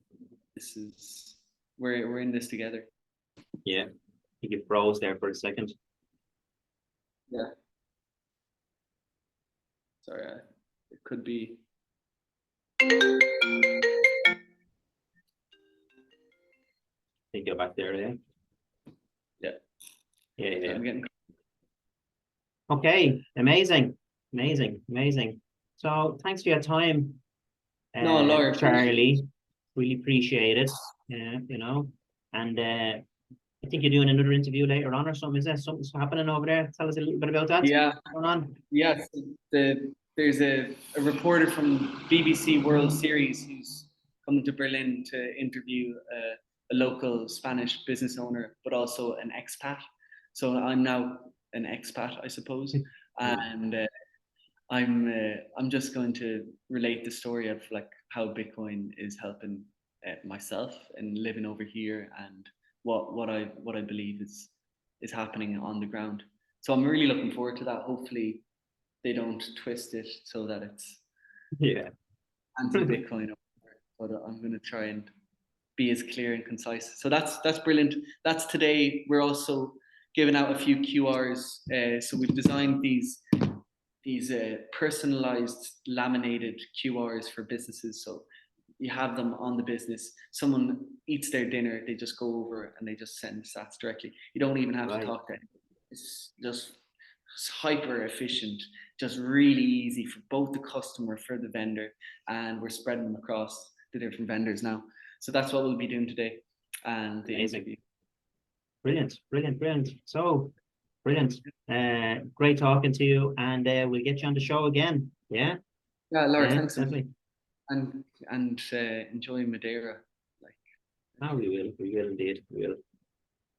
This is we're in this together. Yeah. You get froze there for a second. Yeah. Sorry, it could be. Think you're back there, yeah. Yeah. Yeah. I'm getting. Okay, amazing. So thanks for your time, No, Laura, Charlie. Really appreciate it. And I think you're doing another interview later on or something. Is there something's happening over there? Tell us a little bit about that. Yeah. What's going on? Yes, there's a reporter from BBC World Series who's coming to Berlin to interview a local Spanish business owner, but also an expat. So I'm now an expat, I suppose, and I'm just going to relate the story of like how Bitcoin is helping myself and living over here, and what I believe is happening on the ground. So I'm really looking forward to that. Hopefully they don't twist it so that it's anti-Bitcoin, but I'm going to try and be as clear and concise. So that's brilliant. That's today. We're also giving out a few QRs. So we've designed these personalized laminated QRs for businesses. So you have them on the business. Someone eats their dinner, they just go over and they just send sats directly. You don't even have to talk to anyone. It's just hyper efficient, just really easy for both the customer, for the vendor, and we're spreading them across the different vendors now. So that's what we'll be doing today. And the interview. Brilliant. So brilliant. Great talking to you, and we'll get you on the show again. Yeah. Yeah, Laura, thanks. Definitely. And enjoy Madeira. We will indeed. We will.